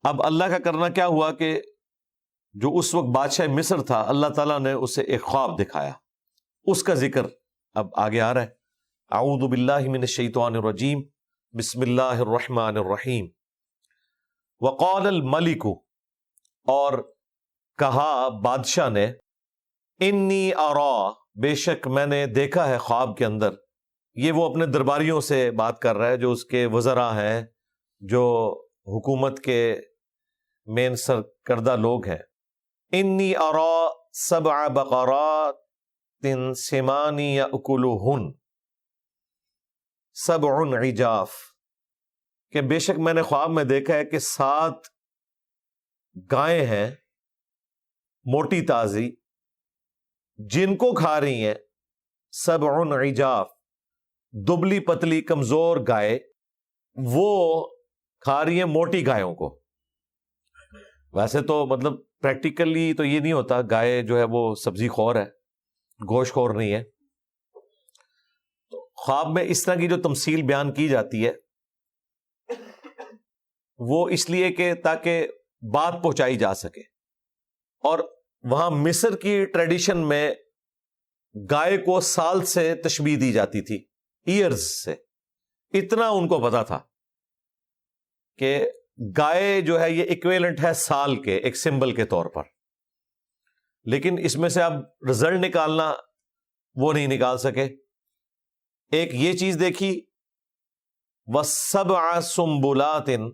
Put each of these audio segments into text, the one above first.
اب اللہ کا کرنا کیا ہوا کہ جو اس وقت بادشاہ مصر تھا، اللہ تعالیٰ نے اسے ایک خواب دکھایا، اس کا ذکر اب آگے آ رہا ہے۔ اعوذ باللہ من الشیطان الرجیم، بسم اللہ الرحمن الرحیم۔ وقال الملک، اور کہا بادشاہ نے، انی ارا، بے شک میں نے دیکھا ہے خواب کے اندر۔ یہ وہ اپنے درباریوں سے بات کر رہا ہے، جو اس کے وزراء ہیں، جو حکومت کے مین سرکردہ لوگ ہیں۔ انی ارا سبع بقرات سمان یأکلہن سبع عجاف، کہ بے شک میں نے خواب میں دیکھا ہے کہ 7 گائیں ہیں موٹی تازی، جن کو کھا رہی ہیں سبع عجاف، دبلی پتلی کمزور گائے، وہ کھا رہی ہیں موٹی گایوں کو۔ ویسے تو مطلب پریکٹیکلی تو یہ نہیں ہوتا، گائے جو ہے وہ سبزی خور ہے، گوشت خور نہیں ہے۔ تو خواب میں اس طرح کی جو تمثیل بیان کی جاتی ہے وہ اس لیے کہ تاکہ بات پہنچائی جا سکے، اور وہاں مصر کی ٹریڈیشن میں گائے کو سال سے تشبیہ دی جاتی تھی، ایئرز سے، اتنا ان کو پتا تھا کہ گائے جو ہے یہ ایکویلنٹ ہے سال کے، ایک سمبل کے طور پر۔ لیکن اس میں سے اب رزلٹ نکالنا وہ نہیں نکال سکے۔ ایک یہ چیز دیکھی، وَسَبْعَ سُنبُلَاتٍ،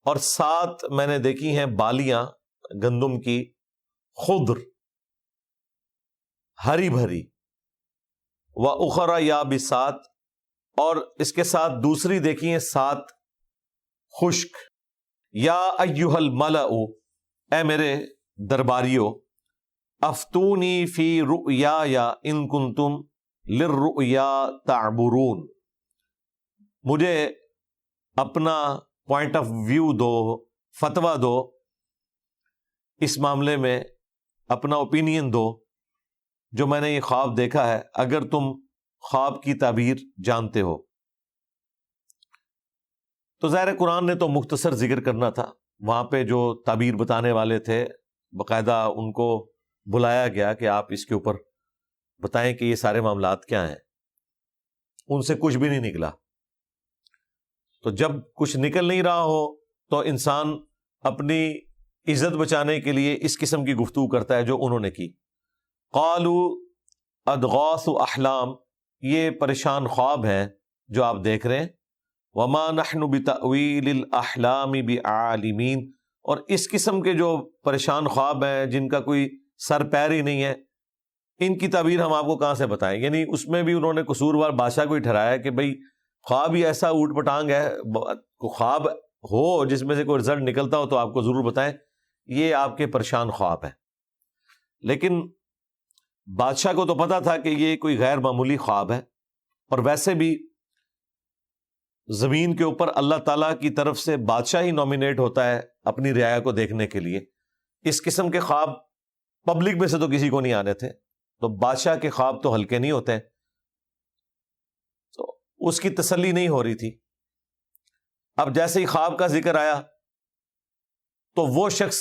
اور 7 میں نے دیکھی ہیں بالیاں گندم کی، خضر، ہری بھری، وَأُخَرَ يَابِسَاتٍ، اور اس کے ساتھ دوسری دیکھی ہیں 7 خشک۔ یا ایھا الملأ، اے میرے درباریو، افتونی فی رؤیای ان کنتم للرؤیا تعبرون، مجھے اپنا پوائنٹ آف ویو دو، فتویٰ دو، اس معاملے میں اپنا اوپینین دو، جو میں نے یہ خواب دیکھا ہے، اگر تم خواب کی تعبیر جانتے ہو۔ تو ظاہر قرآن نے تو مختصر ذکر کرنا تھا، وہاں پہ جو تعبیر بتانے والے تھے باقاعدہ ان کو بلایا گیا کہ آپ اس کے اوپر بتائیں کہ یہ سارے معاملات کیا ہیں۔ ان سے کچھ بھی نہیں نکلا۔ تو جب کچھ نکل نہیں رہا ہو تو انسان اپنی عزت بچانے کے لیے اس قسم کی گفتگو کرتا ہے جو انہوں نے کی۔ قالوا اضغاث احلام، یہ پریشان خواب ہیں جو آپ دیکھ رہے ہیں۔ وما نحن بتأویل الاحلام بعالمین، اور اس قسم کے جو پریشان خواب ہیں جن کا کوئی سر پیر ہی نہیں ہے، ان کی تعبیر ہم آپ کو کہاں سے بتائیں۔ یعنی اس میں بھی انہوں نے قصوروار بادشاہ کو ہی ٹھہرایا کہ بھئی خواب ہی ایسا اوٹ پٹانگ ہے، خواب ہو جس میں سے کوئی رزلٹ نکلتا ہو تو آپ کو ضرور بتائیں، یہ آپ کے پریشان خواب ہیں۔ لیکن بادشاہ کو تو پتا تھا کہ یہ کوئی غیر معمولی خواب ہے، اور ویسے بھی زمین کے اوپر اللہ تعالیٰ کی طرف سے بادشاہ ہی نومینیٹ ہوتا ہے اپنی رعایا کو دیکھنے کے لیے۔ اس قسم کے خواب پبلک میں سے تو کسی کو نہیں آنے تھے، تو بادشاہ کے خواب تو ہلکے نہیں ہوتے، تو اس کی تسلی نہیں ہو رہی تھی۔ اب جیسے ہی خواب کا ذکر آیا تو وہ شخص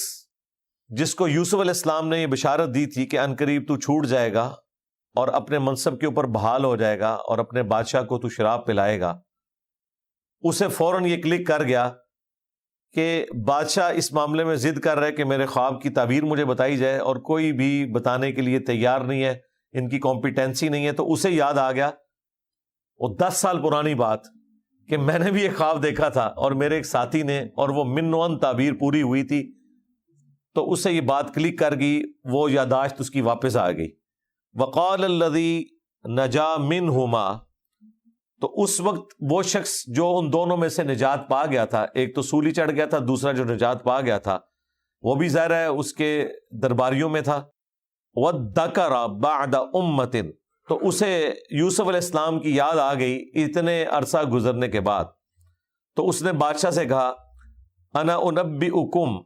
جس کو یوسف علیہ السلام نے یہ بشارت دی تھی کہ عنقریب تو چھوٹ جائے گا اور اپنے منصب کے اوپر بحال ہو جائے گا اور اپنے بادشاہ کو تو شراب پلائے گا، اسے فوراً یہ کلک کر گیا کہ بادشاہ اس معاملے میں ضد کر رہے کہ میرے خواب کی تعبیر مجھے بتائی جائے، اور کوئی بھی بتانے کے لیے تیار نہیں ہے، ان کی کمپیٹنسی نہیں ہے۔ تو اسے یاد آ گیا وہ 10 سال پرانی بات کہ میں نے بھی ایک خواب دیکھا تھا اور میرے ایک ساتھی نے، اور وہ من و ان تعبیر پوری ہوئی تھی۔ تو اسے یہ بات کلک کر گئی، وہ یاداشت اس کی واپس آ گئی۔ وقال الذی نجا منہما، تو اس وقت وہ شخص جو ان دونوں میں سے نجات پا گیا تھا، ایک تو سولی چڑھ گیا تھا، دوسرا جو نجات پا گیا تھا وہ بھی ظاہر ہے اس کے درباریوں میں تھا، وَذَّكَرَ بَعْدَ أُمَّةٍ، تو اسے یوسف علیہ السلام کی یاد آ گئی اتنے عرصہ گزرنے کے بعد۔ تو اس نے بادشاہ سے کہا، انا انبئکم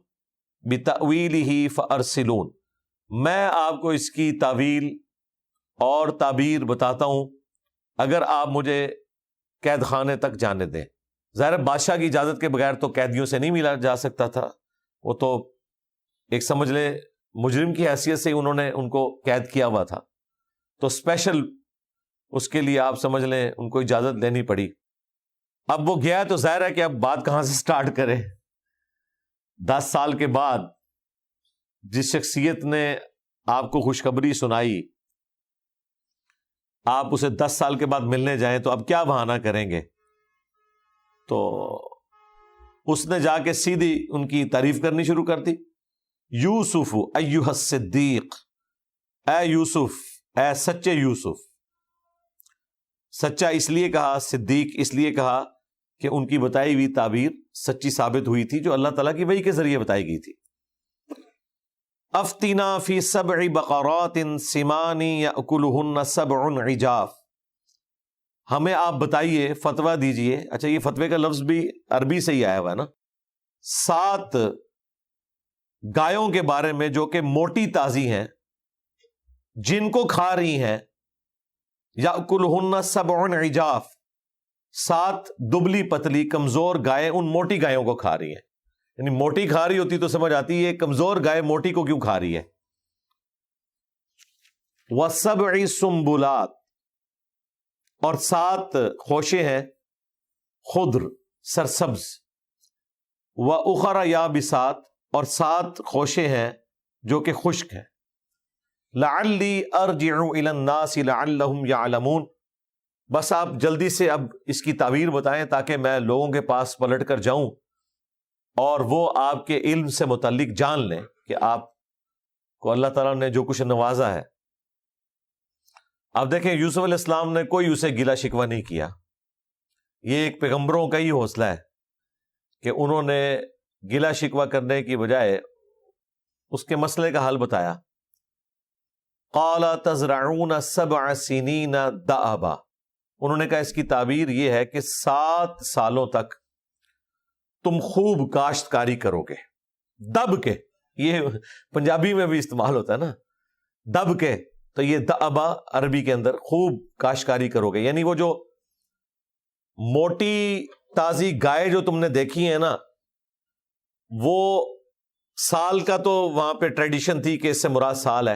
بتأویلہ فارسلون، میں آپ کو اس کی تاویل اور تعبیر بتاتا ہوں اگر آپ مجھے قید خانے تک جانے دیں۔ ظاہر بادشاہ کی اجازت کے بغیر تو قیدیوں سے نہیں ملا جا سکتا تھا، وہ تو ایک سمجھ لیں مجرم کی حیثیت سے انہوں نے ان کو قید کیا ہوا تھا، تو اسپیشل اس کے لیے آپ سمجھ لیں ان کو اجازت لینی پڑی۔ اب وہ گیا تو ظاہر ہے کہ اب بات کہاں سے سٹارٹ کرے۔ 10 سال کے بعد جس شخصیت نے آپ کو خوشخبری سنائی، آپ اسے 10 سال کے بعد ملنے جائیں تو اب کیا بہانہ کریں گے؟ تو اس نے جا کے سیدھی ان کی تعریف کرنی شروع کر دی۔ یوسف ایھا الصدیق، اے یوسف، اے سچے یوسف۔ سچا اس لیے کہا، صدیق اس لیے کہا کہ ان کی بتائی ہوئی تعبیر سچی ثابت ہوئی تھی جو اللہ تعالیٰ کی وحی کے ذریعے بتائی گئی تھی۔ افتنا فی 7 بقرات سمان یأکلہن 7 عجاف، ہمیں آپ بتائیے، فتویٰ دیجئے۔ اچھا، یہ فتوے کا لفظ بھی عربی سے ہی آیا ہوا ہے نا۔ 7 گایوں کے بارے میں جو کہ موٹی تازی ہیں، جن کو کھا رہی ہیں، یأکلہن 7 عجاف، 7 دبلی پتلی کمزور گائے ان موٹی گایوں کو کھا رہی ہیں۔ یعنی موٹی کھا رہی ہوتی تو سمجھ آتی ہے کمزور گائے موٹی کو کیوں کھا رہی ہے۔ وَسَبْعِ سُنبُلَاتٍ، اور 7 خوشے ہیں خضر سرسبز، وَأُخَرَ يَابِسَاتٍ، اور 7 خوشے ہیں جو کہ خشک ہیں۔ لَعَلِّي أَرْجِعُ إِلَى النَّاسِ لَعَلَّهُمْ يَعْلَمُونَ، بس آپ جلدی سے اب اس کی تعبیر بتائیں تاکہ میں لوگوں کے پاس پلٹ کر جاؤں اور وہ آپ کے علم سے متعلق جان لیں کہ آپ کو اللہ تعالیٰ نے جو کچھ نوازا ہے۔ اب دیکھیں یوسف علیہ السلام نے کوئی اسے گلا شکوہ نہیں کیا۔ یہ ایک پیغمبروں کا ہی حوصلہ ہے کہ انہوں نے گلا شکوہ کرنے کی بجائے اس کے مسئلے کا حل بتایا۔ قال تزرعون 7 سنین دأبا، انہوں نے کہا اس کی تعبیر یہ ہے کہ 7 سالوں تک تم خوب کاشتکاری کرو گے، دب کے، یہ پنجابی میں بھی استعمال ہوتا ہے نا، دب کے، تو یہ دأبا عربی کے اندر خوب کاشتکاری کرو گے۔ یعنی وہ جو موٹی تازی گائے جو تم نے دیکھی ہے نا، وہ سال کا تو وہاں پہ ٹریڈیشن تھی کہ اس سے مراد سال ہے،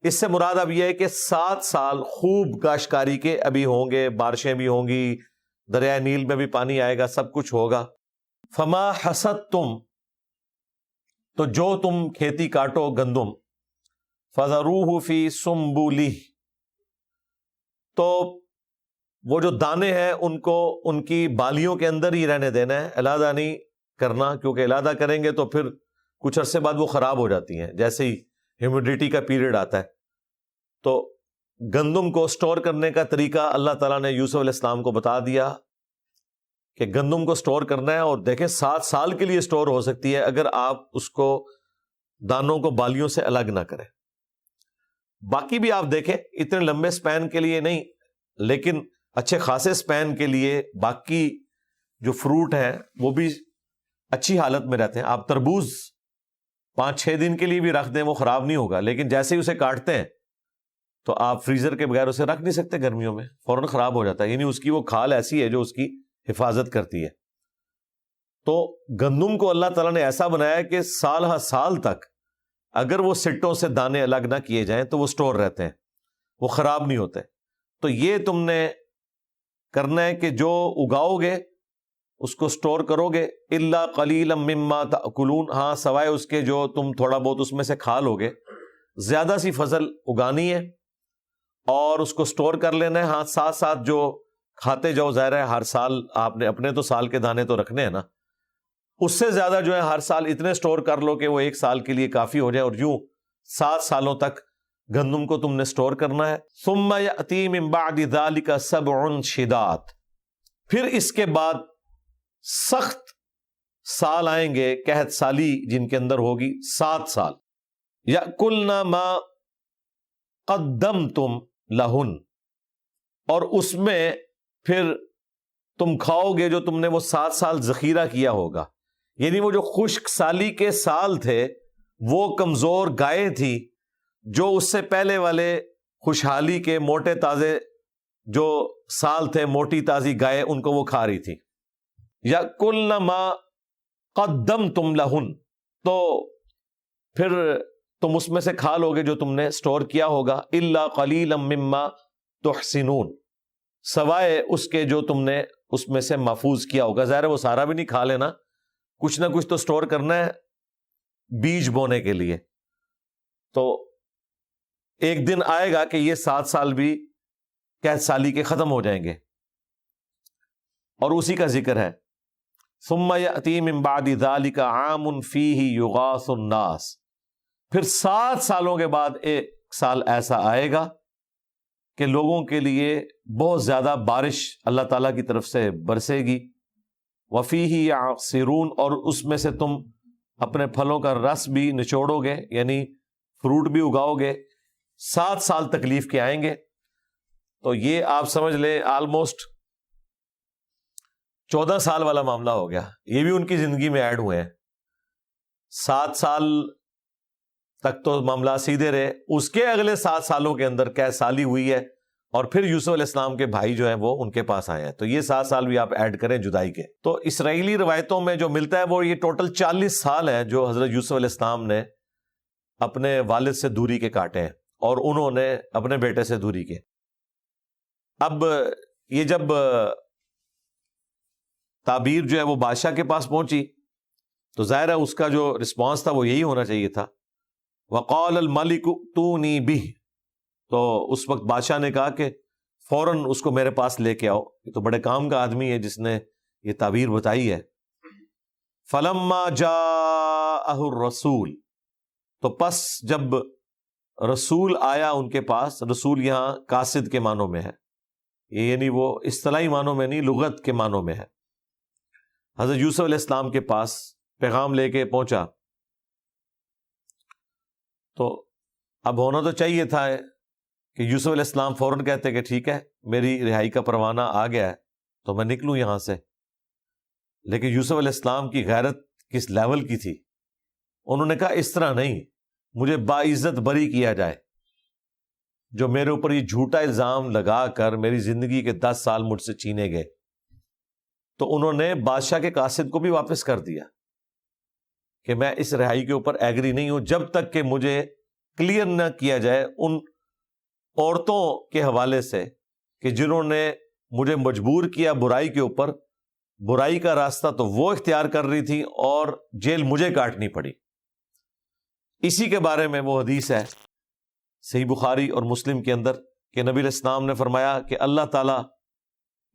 اس سے مراد اب یہ ہے کہ 7 سال خوب کاشتکاری کے ابھی ہوں گے، بارشیں بھی ہوں گی، دریائے نیل میں بھی پانی آئے گا، سب کچھ ہوگا۔ فما حصدتم، تو جو تم کھیتی کاٹو گندم، فذروہ فی سنبلہ، تو وہ جو دانے ہیں ان کو ان کی بالیوں کے اندر ہی رہنے دینا ہے، علیحدہ نہیں کرنا، کیونکہ علیحدہ کریں گے تو پھر کچھ عرصے بعد وہ خراب ہو جاتی ہیں، جیسے ہی ہیومیڈیٹی کا پیریڈ آتا ہے۔ تو گندم کو سٹور کرنے کا طریقہ اللہ تعالیٰ نے یوسف علیہ السلام کو بتا دیا کہ گندم کو سٹور کرنا ہے، اور دیکھیں 7 سال کے لیے سٹور ہو سکتی ہے اگر آپ اس کو دانوں کو بالیوں سے الگ نہ کریں۔ باقی بھی آپ دیکھیں اتنے لمبے سپین کے لیے نہیں، لیکن اچھے خاصے سپین کے لیے باقی جو فروٹ ہیں وہ بھی اچھی حالت میں رہتے ہیں۔ آپ تربوز 5-6 دن کے لیے بھی رکھ دیں وہ خراب نہیں ہوگا، لیکن جیسے ہی اسے کاٹتے ہیں تو آپ فریزر کے بغیر اسے رکھ نہیں سکتے، گرمیوں میں فوراً خراب ہو جاتا ہے۔ یعنی اس کی وہ کھال ایسی ہے جو اس کی حفاظت کرتی ہے۔ تو گندم کو اللہ تعالیٰ نے ایسا بنایا کہ سال ہر سال تک اگر وہ سٹوں سے دانے الگ نہ کیے جائیں تو وہ سٹور رہتے ہیں، وہ خراب نہیں ہوتے۔ تو یہ تم نے کرنا ہے کہ جو اگاؤ گے اس کو سٹور کرو گے، الا قلیلا مما تاکلون، ہاں سوائے اس کے جو تم تھوڑا بہت اس میں سے کھا لو گے، زیادہ سی فصل اگانی ہے اور اس کو سٹور کر لینا ہے۔ ہاں ساتھ ساتھ جو کھاتے جاؤ، ظاہر ہے ہر سال آپ نے اپنے تو سال کے دانے تو رکھنے ہیں نا، اس سے زیادہ جو ہے ہر سال اتنے سٹور کر لو کہ وہ 1 سال کے لیے کافی ہو جائے، اور یوں 7 سالوں تک گندم کو تم نے سٹور کرنا ہے۔ ثم یأتی من بعد ذلک 7 شداد، پھر اس کے بعد سخت سال آئیں گے، قحط سالی جن کے اندر ہوگی 7 سال۔ یأکلن ما قدمتم لہن، اور اس میں پھر تم کھاؤ گے جو تم نے وہ 7 سال ذخیرہ کیا ہوگا۔ یعنی وہ جو خشک سالی کے سال تھے وہ کمزور گائے تھی جو اس سے پہلے والے خوشحالی کے موٹے تازے جو سال تھے، موٹی تازی گائے، ان کو وہ کھا رہی تھی۔ یأکلن ما قدمتم لہن، تو پھر تم اس میں سے کھا لو گے جو تم نے سٹور کیا ہوگا، الا قلیلا مما تحسنون، سوائے اس کے جو تم نے اس میں سے محفوظ کیا ہوگا۔ ظاہر ہے وہ سارا بھی نہیں کھا لینا، کچھ نہ کچھ تو سٹور کرنا ہے بیج بونے کے لیے۔ تو ایک دن آئے گا کہ یہ 7 سال بھی قحط سالی کے ختم ہو جائیں گے، اور اسی کا ذکر ہے ثم یأتی من بعد ذلک عام فیہ یغاث الناس، پھر 7 سالوں کے بعد ایک سال ایسا آئے گا کہ لوگوں کے لیے بہت زیادہ بارش اللہ تعالیٰ کی طرف سے برسے گی، وفیہ یعصرون، اور اس میں سے تم اپنے پھلوں کا رس بھی نچوڑو گے، یعنی فروٹ بھی اگاؤ گے۔ 7 سال تکلیف کے آئیں گے، تو یہ آپ سمجھ لیں آلموسٹ 14 سال والا معاملہ ہو گیا، یہ بھی ان کی زندگی میں ایڈ ہوئے ہیں۔ 7 سال تک تو معاملہ سیدھے رہے، اس کے اگلے 7 سالوں کے اندر قحط سالی ہوئی ہے، اور پھر یوسف علیہ السلام کے بھائی جو ہیں وہ ان کے پاس آئے ہیں، تو یہ 7 سال بھی آپ ایڈ کریں جدائی کے۔ تو اسرائیلی روایتوں میں جو ملتا ہے وہ یہ ٹوٹل 40 سال ہے جو حضرت یوسف علیہ السلام نے اپنے والد سے دوری کے کاٹے ہیں، اور انہوں نے اپنے بیٹے سے دوری کے۔ اب یہ جب تعبیر جو ہے وہ بادشاہ کے پاس پہنچی تو ظاہر ہے اس کا جو رسپانس تھا وہ یہی ہونا چاہیے تھا، وقال الملک ائتونی بہ، تو اس وقت بادشاہ نے کہا کہ فوراً اس کو میرے پاس لے کے آؤ، یہ تو بڑے کام کا آدمی ہے جس نے یہ تعبیر بتائی ہے۔ فلما جاءہ الرسول، تو پس جب رسول آیا ان کے پاس، رسول یہاں قاصد کے معنوں میں ہے، یہ یعنی وہ اصطلاحی معنوں میں نہیں، لغت کے معنوں میں ہے۔ حضرت یوسف علیہ السلام کے پاس پیغام لے کے پہنچا، تو اب ہونا تو چاہیے تھا کہ یوسف علیہ السلام فوراً کہتے کہ ٹھیک ہے میری رہائی کا پروانہ آ گیا ہے تو میں نکلوں یہاں سے، لیکن یوسف علیہ السلام کی غیرت کس لیول کی تھی، انہوں نے کہا اس طرح نہیں، مجھے باعزت بری کیا جائے، جو میرے اوپر یہ جھوٹا الزام لگا کر میری زندگی کے 10 سال مجھ سے چھینے گئے۔ تو انہوں نے بادشاہ کے قاصد کو بھی واپس کر دیا کہ میں اس رہائی کے اوپر ایگری نہیں ہوں جب تک کہ مجھے کلیئر نہ کیا جائے ان عورتوں کے حوالے سے کہ جنہوں نے مجھے مجبور کیا برائی کے اوپر، برائی کا راستہ تو وہ اختیار کر رہی تھی اور جیل مجھے کاٹنی پڑی۔ اسی کے بارے میں وہ حدیث ہے صحیح بخاری اور مسلم کے اندر کہ نبی علیہ السلام نے فرمایا کہ اللہ تعالیٰ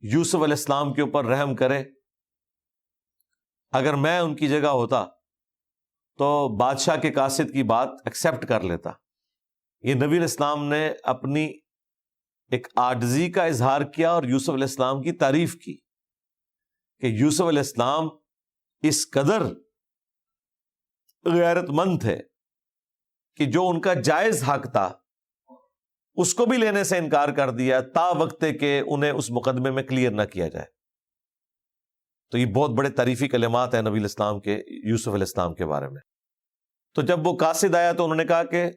یوسف علیہ السلام کے اوپر رحم کرے، اگر میں ان کی جگہ ہوتا تو بادشاہ کے قاصد کی بات ایکسیپٹ کر لیتا۔ یہ نبی علیہ السلام نے اپنی ایک عاجزی کا اظہار کیا اور یوسف علیہ السلام کی تعریف کی کہ یوسف علیہ السلام اس قدر غیرت مند تھے کہ جو ان کا جائز حق تھا اس کو بھی لینے سے انکار کر دیا تا وقت کہ انہیں اس مقدمے میں کلیئر نہ کیا جائے۔ تو یہ بہت بڑے تعریفی کلمات ہیں نبی علیہ السلام کے یوسف علیہ السلام کے بارے میں۔ تو جب وہ قاصد آیا تو انہوں نے کہا کہ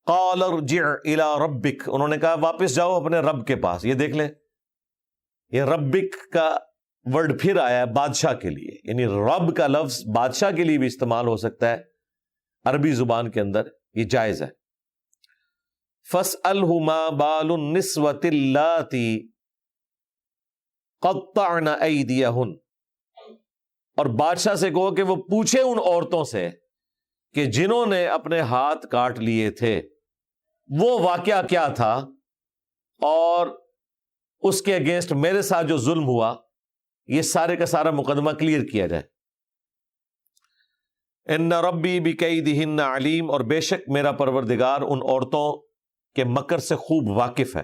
قال ارجع الی ربک، انہوں نے کہا واپس جاؤ اپنے رب کے پاس۔ یہ دیکھ لیں، یہ ربک کا ورڈ پھر آیا ہے بادشاہ کے لیے، یعنی رب کا لفظ بادشاہ کے لیے بھی استعمال ہو سکتا ہے عربی زبان کے اندر، یہ جائز ہے۔ فَاسْأَلْهُ مَا بَالُ النِّسْوَةِ اللَّاتِي قَطَّعْنَ أَيْدِيَهُنَّ، اور بادشاہ سے کہو کہ وہ پوچھے ان عورتوں سے کہ جنہوں نے اپنے ہاتھ کاٹ لیے تھے وہ واقعہ کیا تھا، اور اس کے اگینسٹ میرے ساتھ جو ظلم ہوا یہ سارے کا سارا مقدمہ کلیئر کیا جائے۔ ان ربی بکیدہن علیم، اور بے شک میرا پروردگار ان عورتوں کے مکر سے خوب واقف ہے۔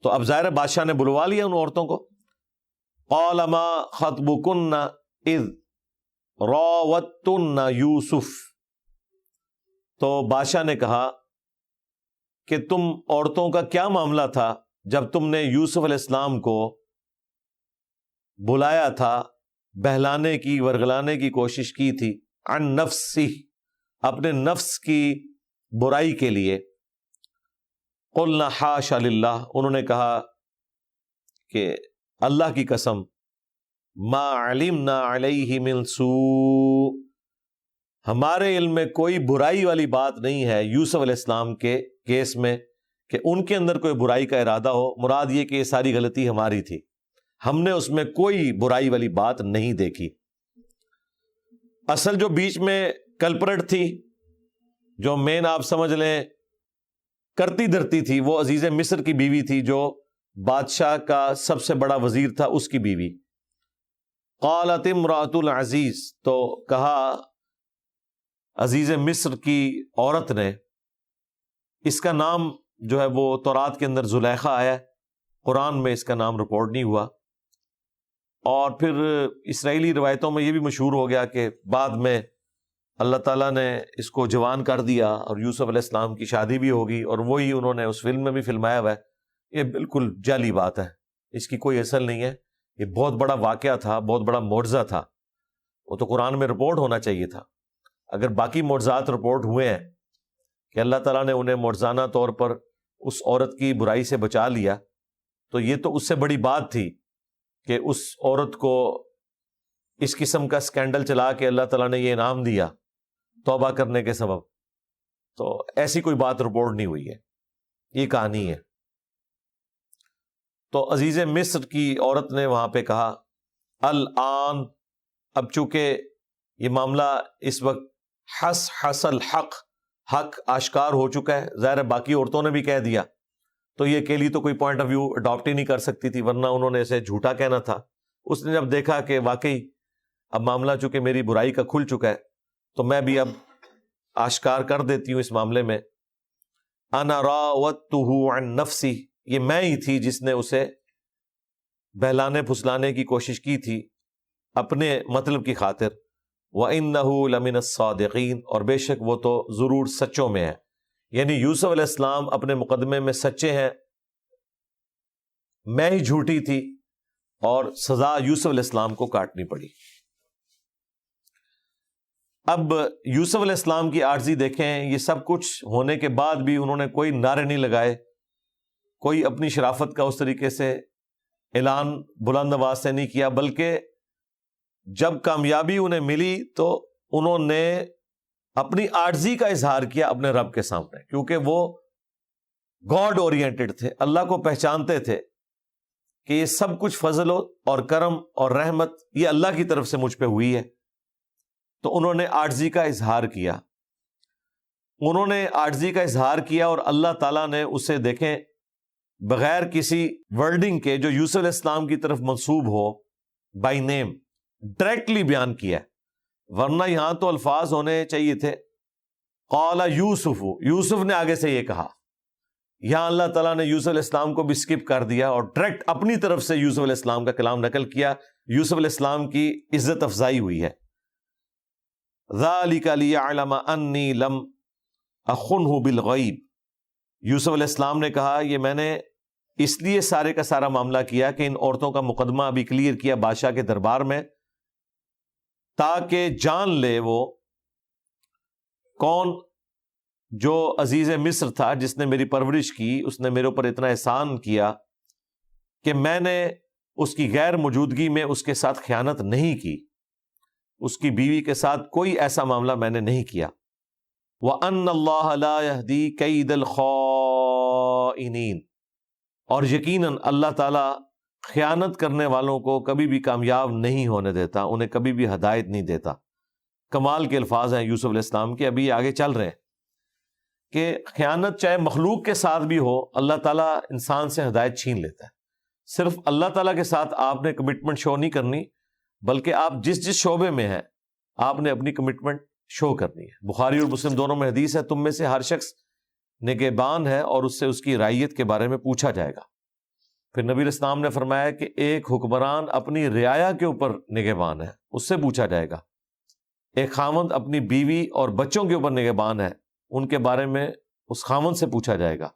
تو اب ظاہر بادشاہ نے بلوا لیا ان عورتوں کو۔ قال ما خطبکن اذ راوتن یوسف، تو بادشاہ نے کہا کہ تم عورتوں کا کیا معاملہ تھا جب تم نے یوسف علیہ السلام کو بلایا تھا، بہلانے کی ورگلانے کی کوشش کی تھی، عن نفسی، اپنے نفس کی برائی کے لیے۔ قلنا حاشا للہ، انہوں نے کہا کہ اللہ کی قسم، ما علمنا علیہ من سوء، ہمارے علم میں کوئی برائی والی بات نہیں ہے یوسف علیہ السلام کے کیس میں کہ ان کے اندر کوئی برائی کا ارادہ ہو، مراد یہ کہ یہ ساری غلطی ہماری تھی، ہم نے اس میں کوئی برائی والی بات نہیں دیکھی۔ اصل جو بیچ میں کلپرٹ تھی، جو مین آپ سمجھ لیں کرتی دھرتی تھی، وہ عزیز مصر کی بیوی تھی، جو بادشاہ کا سب سے بڑا وزیر تھا، اس کی بیوی۔ قالت امرأۃ العزیز، تو کہا عزیز مصر کی عورت نے، اس کا نام جو ہے وہ تورات کے اندر زلیخا آیا ہے، قرآن میں اس کا نام رپورٹ نہیں ہوا، اور پھر اسرائیلی روایتوں میں یہ بھی مشہور ہو گیا کہ بعد میں اللہ تعالیٰ نے اس کو جوان کر دیا اور یوسف علیہ السلام کی شادی بھی ہوگی، اور وہی انہوں نے اس فلم میں بھی فلمایا ہوا ہے۔ یہ بالکل جعلی بات ہے، اس کی کوئی اصل نہیں ہے۔ یہ بہت بڑا واقعہ تھا، بہت بڑا معجزہ تھا، وہ تو قرآن میں رپورٹ ہونا چاہیے تھا۔ اگر باقی معجزات رپورٹ ہوئے ہیں کہ اللہ تعالیٰ نے انہیں معجزانہ طور پر اس عورت کی برائی سے بچا لیا، تو یہ تو اس سے بڑی بات تھی کہ اس عورت کو اس قسم کا سکینڈل چلا کے اللہ تعالیٰ نے یہ انعام دیا توبہ کرنے کے سبب۔ تو ایسی کوئی بات رپورٹ نہیں ہوئی ہے، یہ کہانی ہے۔ تو عزیز مصر کی عورت نے وہاں پہ کہا الآن، اب چونکہ یہ معاملہ اس وقت حس الحق، حق آشکار ہو چکا ہے، ظاہر ہے باقی عورتوں نے بھی کہہ دیا، تو یہ اکیلی تو کوئی پوائنٹ آف ویو اڈاپٹ ہی نہیں کر سکتی تھی، ورنہ انہوں نے اسے جھوٹا کہنا تھا۔ اس نے جب دیکھا کہ واقعی اب معاملہ چونکہ میری برائی کا کھل چکا ہے، تو میں بھی اب آشکار کر دیتی ہوں اس معاملے میں۔ انا راودتہ عن نفسی، یہ میں ہی تھی جس نے اسے بہلانے پھسلانے کی کوشش کی تھی اپنے مطلب کی خاطر۔ وَإِنَّهُ لَمِنَ الصَّادِقِينَ، اور بے شک وہ تو ضرور سچوں میں ہے، یعنی یوسف علیہ السلام اپنے مقدمے میں سچے ہیں، میں ہی جھوٹی تھی، اور سزا یوسف علیہ السلام کو کاٹنی پڑی۔ اب یوسف علیہ السلام کی عاجزی دیکھیں، یہ سب کچھ ہونے کے بعد بھی انہوں نے کوئی نعرے نہیں لگائے، کوئی اپنی شرافت کا اس طریقے سے اعلان بلند آواز سے نہیں کیا، بلکہ جب کامیابی انہیں ملی تو انہوں نے اپنی عاجزی کا اظہار کیا اپنے رب کے سامنے، کیونکہ وہ گاڈ اورینٹڈ تھے، اللہ کو پہچانتے تھے کہ یہ سب کچھ فضل اور کرم اور رحمت یہ اللہ کی طرف سے مجھ پہ ہوئی ہے۔ تو انہوں نے عاجزی کا اظہار کیا، انہوں نے عاجزی کا اظہار کیا، اور اللہ تعالیٰ نے اسے دیکھیں بغیر کسی ورڈنگ کے جو یوسف علیہ السلام کی طرف منسوب ہو، بائی نیم ڈائریکٹلی بیان کیا، ورنہ یہاں تو الفاظ ہونے چاہیے تھے قال یوسف، یوسف نے آگے سے یہ کہا، یہاں اللہ تعالیٰ نے یوسف علیہ السلام کو بھی اسکپ کر دیا اور ڈائریکٹ اپنی طرف سے یوسف علیہ السلام کا کلام نقل کیا۔ یوسف علیہ السلام کی عزت افزائی ہوئی ہے۔ ذالک لیعلم انی لم اخنہ بالغیب، یوسف علیہ السلام نے کہا یہ میں نے اس لیے سارے کا سارا معاملہ کیا کہ ان عورتوں کا مقدمہ ابھی کلیئر کیا بادشاہ کے دربار میں، تاکہ جان لے وہ کون جو عزیز مصر تھا جس نے میری پرورش کی، اس نے میرے اوپر اتنا احسان کیا کہ میں نے اس کی غیر موجودگی میں اس کے ساتھ خیانت نہیں کی، اس کی بیوی کے ساتھ کوئی ایسا معاملہ میں نے نہیں کیا۔ وَأَنَّ اللَّهَ لَا يَهْدِي كَيْدَ الْخَائِنِينَ، اور یقیناً اللہ تعالیٰ خیانت کرنے والوں کو کبھی بھی کامیاب نہیں ہونے دیتا، انہیں کبھی بھی ہدایت نہیں دیتا۔ کمال کے الفاظ ہیں یوسف علیہ السلام کے، ابھی آگے چل رہے ہیں کہ خیانت چاہے مخلوق کے ساتھ بھی ہو، اللہ تعالیٰ انسان سے ہدایت چھین لیتا ہے۔ صرف اللہ تعالیٰ کے ساتھ آپ نے کمٹمنٹ شو نہیں کرنی، بلکہ آپ جس شعبے میں ہیں آپ نے اپنی کمٹمنٹ شو کرنی ہے۔ بخاری اور مسلم دونوں میں حدیث ہے، تم میں سے ہر شخص نگہبان ہے اور اس سے اس کی رعیت کے بارے میں پوچھا جائے گا۔ پھر نبی علیہ السلام نے فرمایا کہ ایک حکمران اپنی رعایا کے اوپر نگہبان ہے، اس سے پوچھا جائے گا۔ ایک خاوند اپنی بیوی اور بچوں کے اوپر نگہبان ہے، ان کے بارے میں اس خاوند سے پوچھا جائے گا۔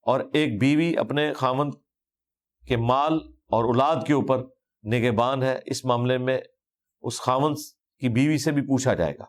اور ایک بیوی اپنے خاوند کے مال اور اولاد کے اوپر نگہبان ہے، اس معاملے میں اس خاوند کی بیوی سے بھی پوچھا جائے گا۔